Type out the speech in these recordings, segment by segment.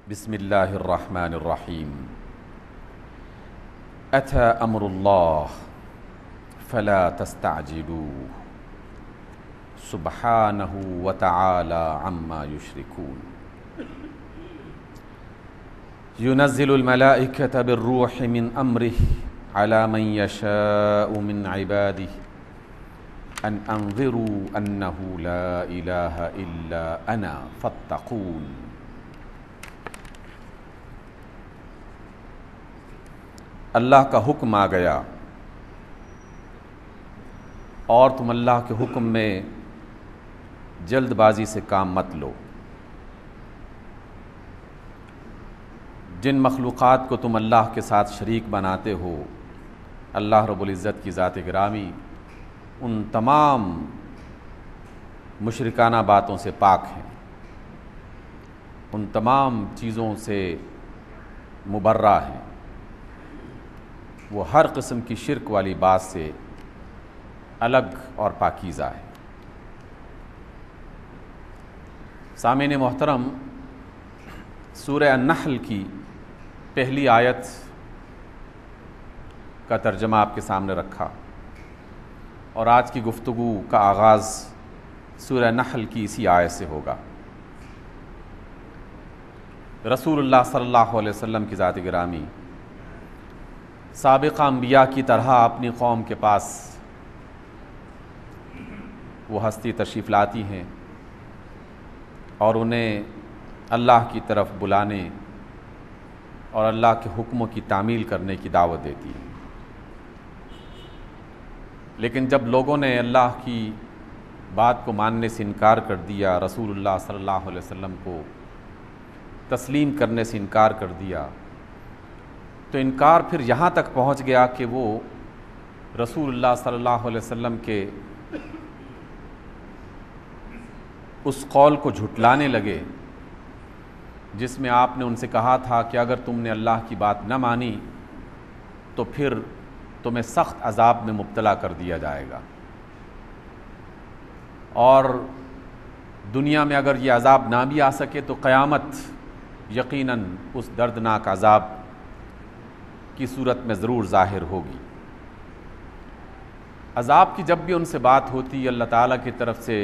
بسم اللہ الرحمن الرحیم أتى أمر الله فلا تستعجلوه سبحانه وتعالى عما يشركون ينزل الملائكة بالروح من أمره على من يشاء من عباده أن أنذروا أنه لا إله إلا أنا فاتقون۔ اللہ کا حکم آ گیا اور تم اللہ کے حکم میں جلد بازی سے کام مت لو۔ جن مخلوقات کو تم اللہ کے ساتھ شریک بناتے ہو، اللہ رب العزت کی ذات گرامی ان تمام مشرکانہ باتوں سے پاک ہیں، ان تمام چیزوں سے مبرہ ہیں، وہ ہر قسم کی شرک والی بات سے الگ اور پاکیزہ ہے۔ سامعین محترم، سورہ النحل کی پہلی آیت کا ترجمہ آپ کے سامنے رکھا اور آج کی گفتگو کا آغاز سورہ النحل کی اسی آیت سے ہوگا۔ رسول اللہ صلی اللہ علیہ وسلم کی ذات گرامی سابقہ انبیاء کی طرح اپنی قوم کے پاس وہ ہستی تشریف لاتی ہیں اور انہیں اللہ کی طرف بلانے اور اللہ کے حکموں کی تعمیل کرنے کی دعوت دیتی ہیں۔ لیکن جب لوگوں نے اللہ کی بات کو ماننے سے انکار کر دیا، رسول اللہ صلی اللہ علیہ وسلم کو تسلیم کرنے سے انکار کر دیا، تو انکار پھر یہاں تک پہنچ گیا کہ وہ رسول اللہ صلی اللہ علیہ وسلم کے اس قول کو جھٹلانے لگے جس میں آپ نے ان سے کہا تھا کہ اگر تم نے اللہ کی بات نہ مانی تو پھر تمہیں سخت عذاب میں مبتلا کر دیا جائے گا، اور دنیا میں اگر یہ عذاب نہ بھی آ سکے تو قیامت یقیناً اس دردناک عذاب کی صورت میں ضرور ظاہر ہوگی۔ عذاب کی جب بھی ان سے بات ہوتی، اللہ تعالیٰ کی طرف سے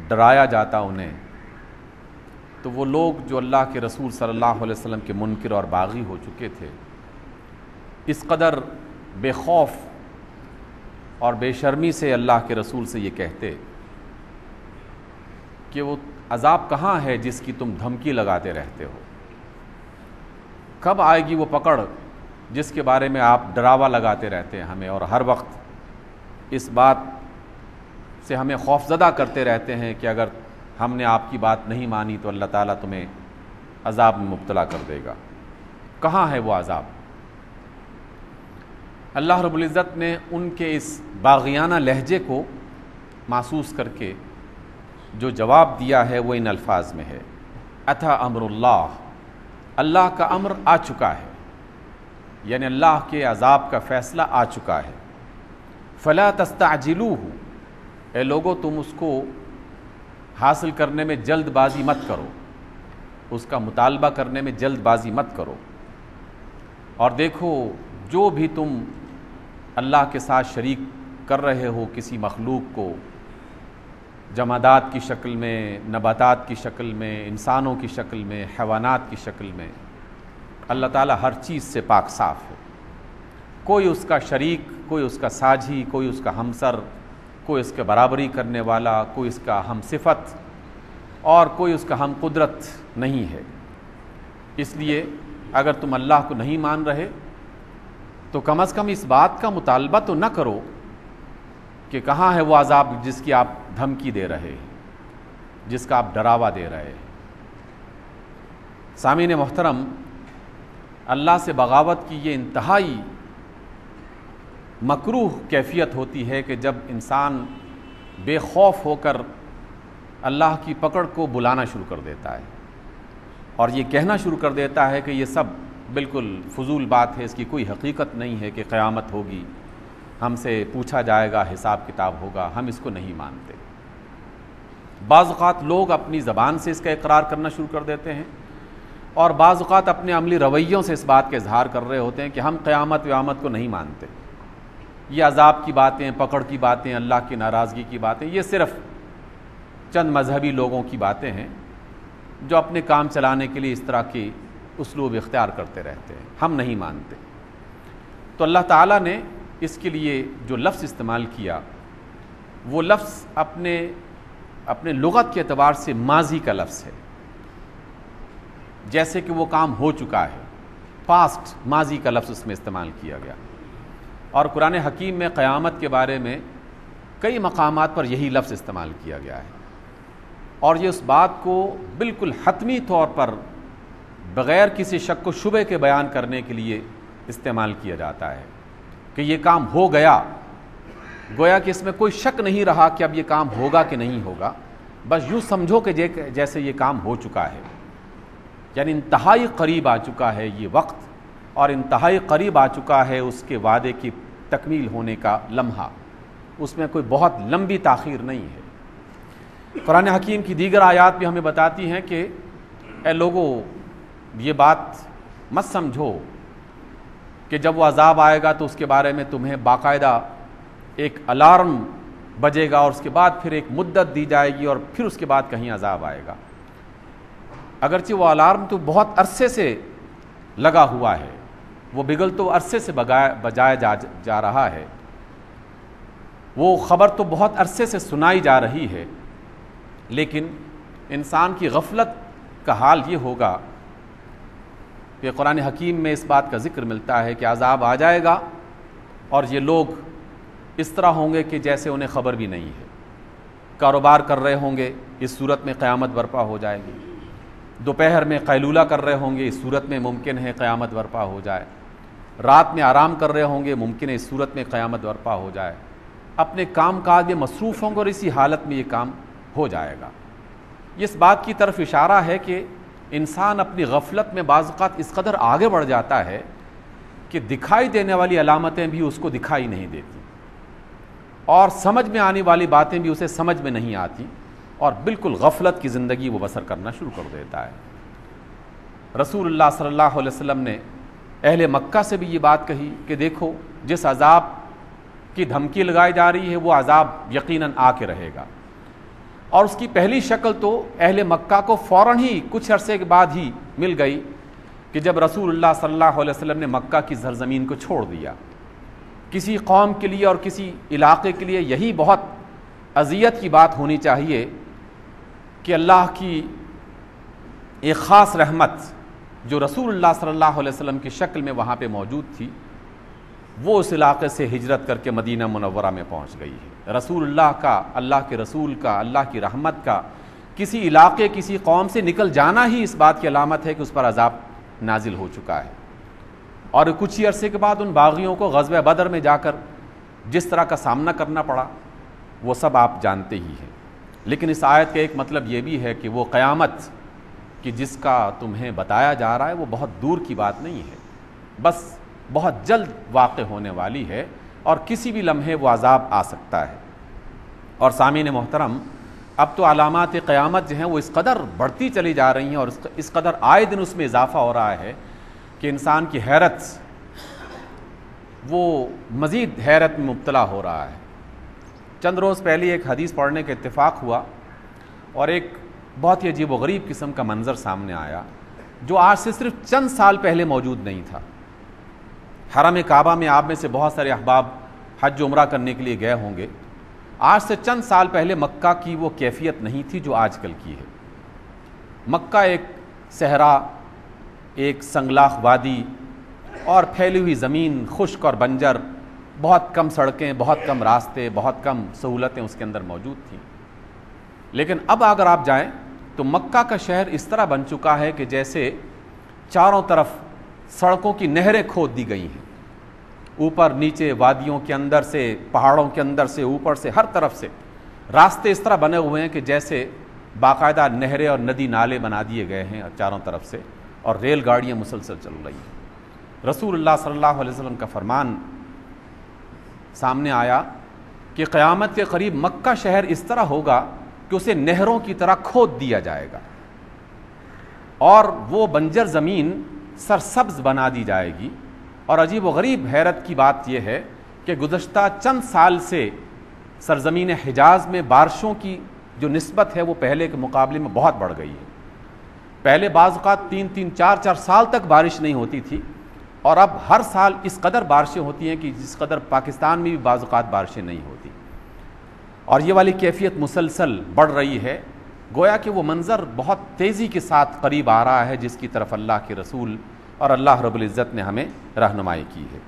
ڈرایا جاتا انہیں، تو وہ لوگ جو اللہ کے رسول صلی اللہ علیہ وسلم کے منکر اور باغی ہو چکے تھے، اس قدر بے خوف اور بے شرمی سے اللہ کے رسول سے یہ کہتے کہ وہ عذاب کہاں ہے جس کی تم دھمکی لگاتے رہتے ہو، کب آئے گی وہ پکڑ جس کے بارے میں آپ ڈراوا لگاتے رہتے ہیں ہمیں، اور ہر وقت اس بات سے ہمیں خوفزدہ کرتے رہتے ہیں کہ اگر ہم نے آپ کی بات نہیں مانی تو اللہ تعالیٰ تمہیں عذاب میں مبتلا کر دے گا۔ کہاں ہے وہ عذاب؟ اللہ رب العزت نے ان کے اس باغیانہ لہجے کو محسوس کر کے جو جواب دیا ہے وہ ان الفاظ میں ہے، اتی امر اللہ، اللہ کا امر آ چکا ہے، یعنی اللہ کے عذاب کا فیصلہ آ چکا ہے۔ فلا تستعجلوہ، اے لوگو تم اس کو حاصل کرنے میں جلد بازی مت کرو، اس کا مطالبہ کرنے میں جلد بازی مت کرو، اور دیکھو جو بھی تم اللہ کے ساتھ شریک کر رہے ہو کسی مخلوق کو، جمادات کی شکل میں، نباتات کی شکل میں، انسانوں کی شکل میں، حیوانات کی شکل میں، اللہ تعالیٰ ہر چیز سے پاک صاف ہے۔ کوئی اس کا شریک، کوئی اس کا ساجھی، کوئی اس کا ہمسر، کوئی اس کے برابری کرنے والا، کوئی اس کا ہم صفت اور کوئی اس کا ہم قدرت نہیں ہے۔ اس لیے اگر تم اللہ کو نہیں مان رہے تو کم از کم اس بات کا مطالبہ تو نہ کرو کہ کہاں ہے وہ عذاب جس کی آپ دھمکی دے رہے ہیں، جس کا آپ ڈراوا دے رہے ہیں۔ سامعین محترم، اللہ سے بغاوت کی یہ انتہائی مکروہ کیفیت ہوتی ہے کہ جب انسان بے خوف ہو کر اللہ کی پکڑ کو بلانا شروع کر دیتا ہے اور یہ کہنا شروع کر دیتا ہے کہ یہ سب بالکل فضول بات ہے، اس کی کوئی حقیقت نہیں ہے کہ قیامت ہوگی، ہم سے پوچھا جائے گا، حساب کتاب ہوگا، ہم اس کو نہیں مانتے۔ بعض اوقات لوگ اپنی زبان سے اس کا اقرار کرنا شروع کر دیتے ہیں، اور بعض اوقات اپنے عملی رویوں سے اس بات کا اظہار کر رہے ہوتے ہیں کہ ہم قیامت ویامت کو نہیں مانتے، یہ عذاب کی باتیں، پکڑ کی باتیں، اللہ کی ناراضگی کی باتیں، یہ صرف چند مذہبی لوگوں کی باتیں ہیں جو اپنے کام چلانے کے لیے اس طرح کی اسلوب اختیار کرتے رہتے ہیں، ہم نہیں مانتے۔ تو اللہ تعالیٰ نے اس کے لیے جو لفظ استعمال کیا وہ لفظ اپنے لغت کے اعتبار سے ماضی کا لفظ ہے، جیسے کہ وہ کام ہو چکا ہے، پاسٹ ماضی کا لفظ اس میں استعمال کیا گیا۔ اور قرآن حکیم میں قیامت کے بارے میں کئی مقامات پر یہی لفظ استعمال کیا گیا ہے، اور یہ اس بات کو بالکل حتمی طور پر بغیر کسی شک و شبہ کے بیان کرنے کے لیے استعمال کیا جاتا ہے کہ یہ کام ہو گیا، گویا کہ اس میں کوئی شک نہیں رہا کہ اب یہ کام ہوگا کہ نہیں ہوگا، بس یوں سمجھو کہ جیسے یہ کام ہو چکا ہے، یعنی انتہائی قریب آ چکا ہے یہ وقت، اور انتہائی قریب آ چکا ہے اس کے وعدے کی تکمیل ہونے کا لمحہ، اس میں کوئی بہت لمبی تاخیر نہیں ہے۔ قرآن حکیم کی دیگر آیات بھی ہمیں بتاتی ہیں کہ اے لوگو، یہ بات مت سمجھو کہ جب وہ عذاب آئے گا تو اس کے بارے میں تمہیں باقاعدہ ایک الارم بجے گا، اور اس کے بعد پھر ایک مدت دی جائے گی، اور پھر اس کے بعد کہیں عذاب آئے گا۔ اگرچہ وہ الارم تو بہت عرصے سے لگا ہوا ہے، وہ بگل تو عرصے سے بجایا جا رہا ہے، وہ خبر تو بہت عرصے سے سنائی جا رہی ہے، لیکن انسان کی غفلت کا حال یہ ہوگا کہ قرآن حکیم میں اس بات کا ذکر ملتا ہے کہ عذاب آ جائے گا اور یہ لوگ اس طرح ہوں گے کہ جیسے انہیں خبر بھی نہیں ہے، کاروبار کر رہے ہوں گے، اس صورت میں قیامت برپا ہو جائے گی، دوپہر میں قیلولہ کر رہے ہوں گے، اس صورت میں ممکن ہے قیامت برپا ہو جائے، رات میں آرام کر رہے ہوں گے، ممکن ہے اس صورت میں قیامت برپا ہو جائے، اپنے کام کاج میں مصروف ہوں گے اور اسی حالت میں یہ کام ہو جائے گا۔ یہ اس بات کی طرف اشارہ ہے کہ انسان اپنی غفلت میں بعض اوقات اس قدر آگے بڑھ جاتا ہے کہ دکھائی دینے والی علامتیں بھی اس کو دکھائی نہیں دیتی، اور سمجھ میں آنے والی باتیں بھی اسے سمجھ میں نہیں آتی، اور بالکل غفلت کی زندگی وہ بسر کرنا شروع کر دیتا ہے۔ رسول اللہ صلی اللہ علیہ وسلم نے اہل مکہ سے بھی یہ بات کہی کہ دیکھو، جس عذاب کی دھمکی لگائی جا رہی ہے وہ عذاب یقیناً آ کے رہے گا، اور اس کی پہلی شکل تو اہل مکہ کو فوراً ہی کچھ عرصے کے بعد ہی مل گئی کہ جب رسول اللہ صلی اللہ علیہ وسلم نے مکہ کی سرزمین کو چھوڑ دیا۔ کسی قوم کے لیے اور کسی علاقے کے لیے یہی بہت اذیت کی بات ہونی چاہیے کہ اللہ کی ایک خاص رحمت جو رسول اللہ صلی اللہ علیہ وسلم کی شکل میں وہاں پہ موجود تھی، وہ اس علاقے سے ہجرت کر کے مدینہ منورہ میں پہنچ گئی ہے۔ رسول اللہ کا، اللہ کے رسول کا، اللہ کی رحمت کا کسی علاقے، کسی قوم سے نکل جانا ہی اس بات کی علامت ہے کہ اس پر عذاب نازل ہو چکا ہے، اور کچھ ہی عرصے کے بعد ان باغیوں کو غزوہ بدر میں جا کر جس طرح کا سامنا کرنا پڑا وہ سب آپ جانتے ہی ہیں۔ لیکن اس آیت کا ایک مطلب یہ بھی ہے کہ وہ قیامت کہ جس کا تمہیں بتایا جا رہا ہے وہ بہت دور کی بات نہیں ہے، بس بہت جلد واقع ہونے والی ہے، اور کسی بھی لمحے وہ عذاب آ سکتا ہے۔ اور سامعین محترم، اب تو علامات قیامت جو ہیں وہ اس قدر بڑھتی چلی جا رہی ہیں، اور اس قدر آئے دن اس میں اضافہ ہو رہا ہے کہ انسان کی حیرت وہ مزید حیرت میں مبتلا ہو رہا ہے۔ چند روز پہلے ایک حدیث پڑھنے کا اتفاق ہوا، اور ایک بہت ہی عجیب و غریب قسم کا منظر سامنے آیا جو آج سے صرف چند سال پہلے موجود نہیں تھا۔ حرم کعبہ میں آپ میں سے بہت سارے احباب حج عمرہ کرنے کے لیے گئے ہوں گے۔ آج سے چند سال پہلے مکہ کی وہ کیفیت نہیں تھی جو آج کل کی ہے۔ مکہ ایک صحرا، ایک سنگلاخ وادی اور پھیلی ہوئی زمین، خشک اور بنجر، بہت کم سڑکیں، بہت کم راستے، بہت کم سہولتیں اس کے اندر موجود تھیں۔ لیکن اب اگر آپ جائیں تو مکہ کا شہر اس طرح بن چکا ہے کہ جیسے چاروں طرف سڑکوں کی نہریں کھود دی گئی ہیں، اوپر نیچے، وادیوں کے اندر سے، پہاڑوں کے اندر سے، اوپر سے، ہر طرف سے راستے اس طرح بنے ہوئے ہیں کہ جیسے باقاعدہ نہریں اور ندی نالے بنا دیے گئے ہیں چاروں طرف سے، اور ریل گاڑیاں مسلسل چل رہی ہیں۔ رسول اللہ صلی اللہ علیہ وسلم کا فرمان سامنے آیا کہ قیامت کے قریب مکہ شہر اس طرح ہوگا کہ اسے نہروں کی طرح کھود دیا جائے گا اور وہ بنجر زمین سرسبز بنا دی جائے گی. اور عجیب و غریب حیرت کی بات یہ ہے کہ گزشتہ چند سال سے سرزمین حجاز میں بارشوں کی جو نسبت ہے وہ پہلے کے مقابلے میں بہت بڑھ گئی ہے. پہلے بعض اوقات 3-4 سال تک بارش نہیں ہوتی تھی، اور اب ہر سال اس قدر بارشیں ہوتی ہیں کہ جس قدر پاکستان میں بھی بعض اوقات بارشیں نہیں ہوتی، اور یہ والی کیفیت مسلسل بڑھ رہی ہے. گویا کہ وہ منظر بہت تیزی کے ساتھ قریب آ رہا ہے جس کی طرف اللہ کے رسول اور اللہ رب العزت نے ہمیں رہنمائی کی ہے.